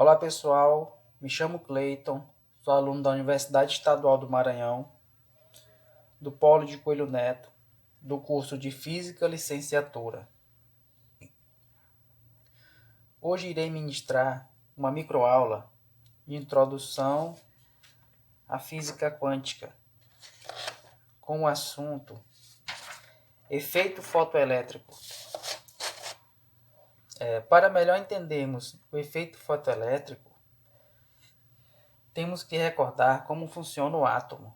Olá pessoal, me chamo Cleiton, sou aluno da Universidade Estadual do Maranhão, do Polo de Coelho Neto, do curso de Física Licenciatura. Hoje irei ministrar uma microaula de introdução à física quântica, com o assunto efeito fotoelétrico. Para melhor entendermos o efeito fotoelétrico, temos que recordar como funciona o átomo.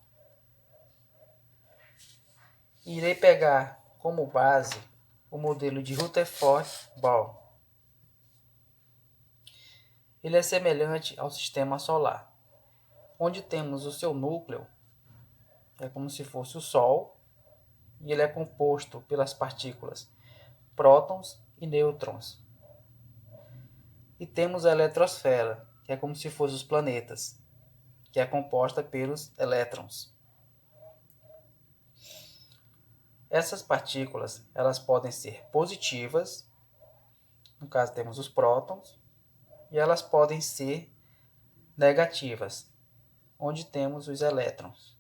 Irei pegar como base o modelo de Rutherford-Bohr. Ele é semelhante ao sistema solar, onde temos o seu núcleo, que é como se fosse o Sol, e ele é composto pelas partículas prótons e nêutrons. E temos a eletrosfera, que é como se fossem os planetas, que é composta pelos elétrons. Essas partículas, elas podem ser positivas, no caso temos os prótons, e elas podem ser negativas, onde temos os elétrons.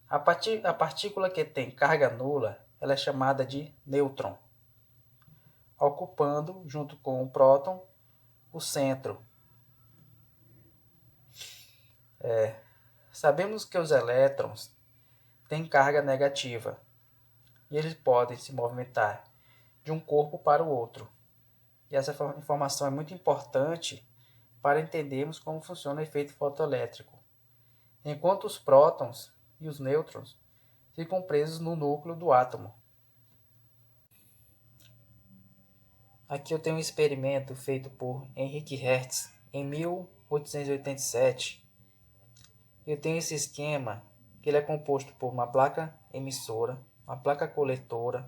A partícula que tem carga nula, ela é chamada de nêutron, ocupando, junto com o próton, o centro. Sabemos que os elétrons têm carga negativa, e eles podem se movimentar de um corpo para o outro. E essa informação é muito importante para entendermos como funciona o efeito fotoelétrico. Enquanto os prótons e os nêutrons ficam presos no núcleo do átomo. Aqui eu tenho um experimento feito por Henrik Hertz em 1887. Eu tenho esse esquema que ele é composto por uma placa emissora, uma placa coletora,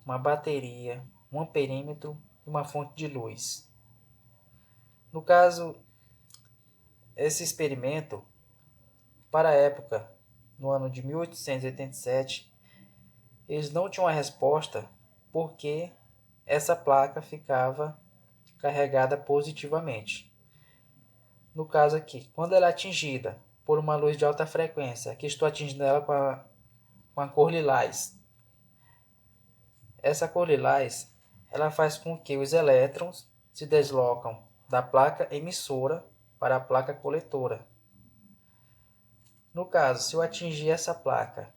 uma bateria, um amperímetro e uma fonte de luz. No caso, esse experimento, para a época, no ano de 1887, eles não tinham a resposta porque essa placa ficava carregada positivamente. No caso aqui, quando ela é atingida por uma luz de alta frequência, aqui estou atingindo ela com a cor lilás. Essa cor lilás, ela faz com que os elétrons se deslocam da placa emissora para a placa coletora. No caso, se eu atingir essa placa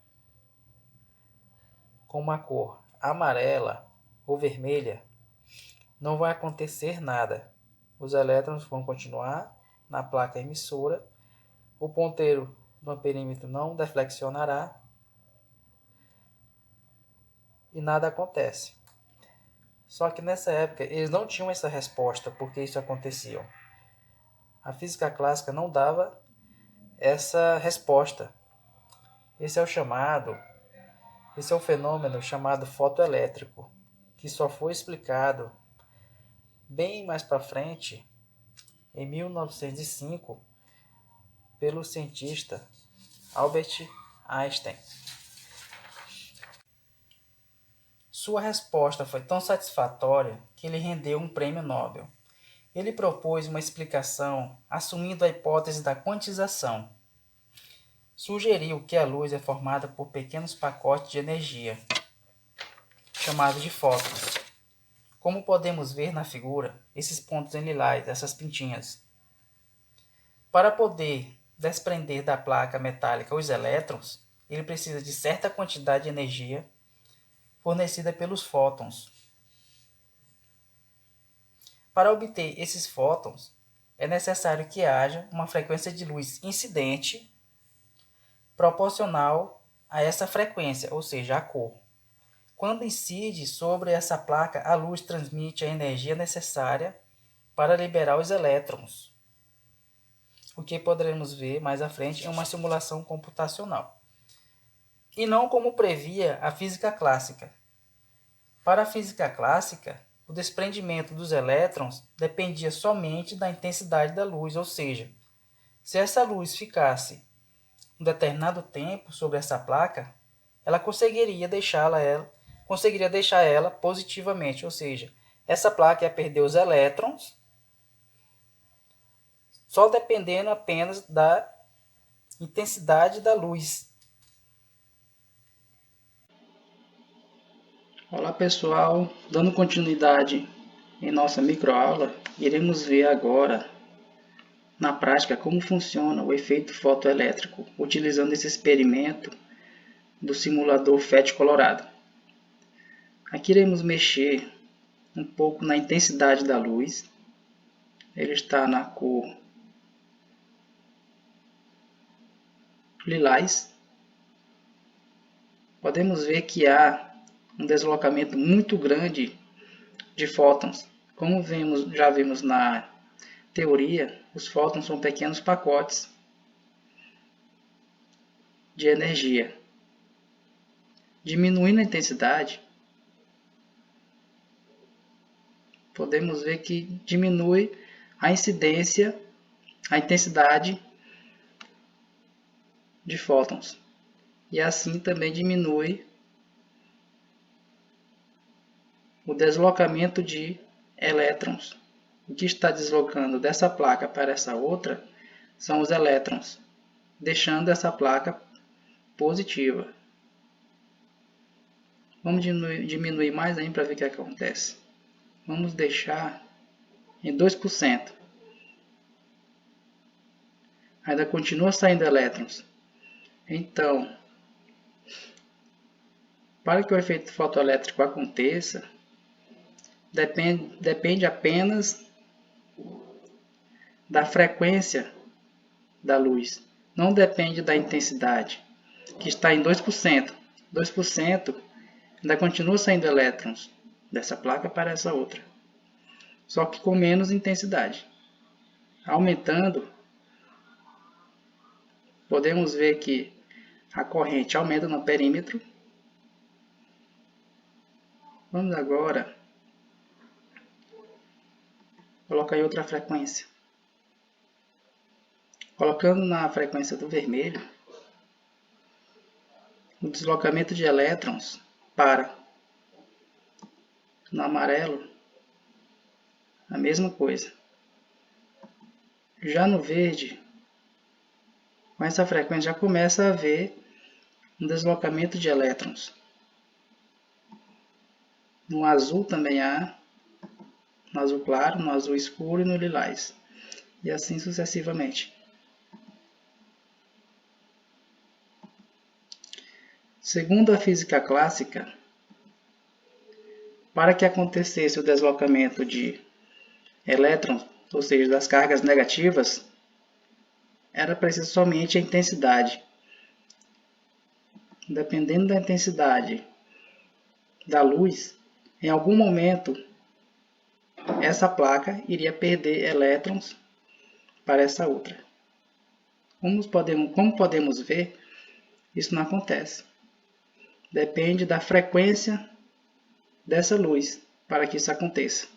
com uma cor amarela ou vermelha, não vai acontecer nada. Os elétrons vão continuar na placa emissora, o ponteiro do amperímetro não deflexionará e nada acontece. Só que nessa época eles não tinham essa resposta porque isso acontecia. A física clássica não dava essa resposta. Esse é o fenômeno chamado fotoelétrico, que só foi explicado bem mais para frente, em 1905, pelo cientista Albert Einstein. Sua resposta foi tão satisfatória que ele rendeu um prêmio Nobel. Ele propôs uma explicação assumindo a hipótese da quantização. Sugeriu que a luz é formada por pequenos pacotes de energia, chamados de fótons. Como podemos ver na figura, esses pontos em lilás, essas pintinhas. Para poder desprender da placa metálica os elétrons, ele precisa de certa quantidade de energia fornecida pelos fótons. Para obter esses fótons, é necessário que haja uma frequência de luz incidente proporcional a essa frequência, ou seja, a cor. Quando incide sobre essa placa, a luz transmite a energia necessária para liberar os elétrons, o que poderemos ver mais à frente em uma simulação computacional. E não como previa a física clássica. Para a física clássica, o desprendimento dos elétrons dependia somente da intensidade da luz, ou seja, se essa luz ficasse um determinado tempo sobre essa placa, ela conseguiria deixar ela positivamente, ou seja, essa placa ia perder os elétrons só dependendo apenas da intensidade da luz. Olá pessoal, dando continuidade em nossa microaula, iremos ver agora na prática como funciona o efeito fotoelétrico utilizando esse experimento do simulador FET Colorado. Aqui iremos mexer um pouco na intensidade da luz. Ele está na cor lilás. Podemos ver que há um deslocamento muito grande de fótons. Como já vimos na teoria, os fótons são pequenos pacotes de energia. Diminuindo a intensidade, podemos ver que diminui a incidência, a intensidade de fótons. E assim também diminui o deslocamento de elétrons. O que está deslocando dessa placa para essa outra são os elétrons, deixando essa placa positiva. Vamos diminuir mais ainda para ver o que acontece. Vamos deixar em 2%. Ainda continua saindo elétrons. Então, para que o efeito fotoelétrico aconteça, depende apenas da frequência da luz. Não depende da intensidade, que está em 2%. 2% ainda continua saindo elétrons dessa placa para essa outra, só que com menos intensidade. Aumentando, podemos ver que a corrente aumenta no perímetro. Vamos agora colocar em outra frequência. Colocando na frequência do vermelho, o deslocamento de elétrons para. No amarelo, a mesma coisa. Já no verde, com essa frequência já começa a haver um deslocamento de elétrons. No azul também há, no azul claro, no azul escuro e no lilás. E assim sucessivamente. Segundo a física clássica, para que acontecesse o deslocamento de elétrons, ou seja, das cargas negativas, era preciso somente a intensidade. Dependendo da intensidade da luz, em algum momento essa placa iria perder elétrons para essa outra. Como podemos ver, isso não acontece. Depende da frequência dessa luz para que isso aconteça.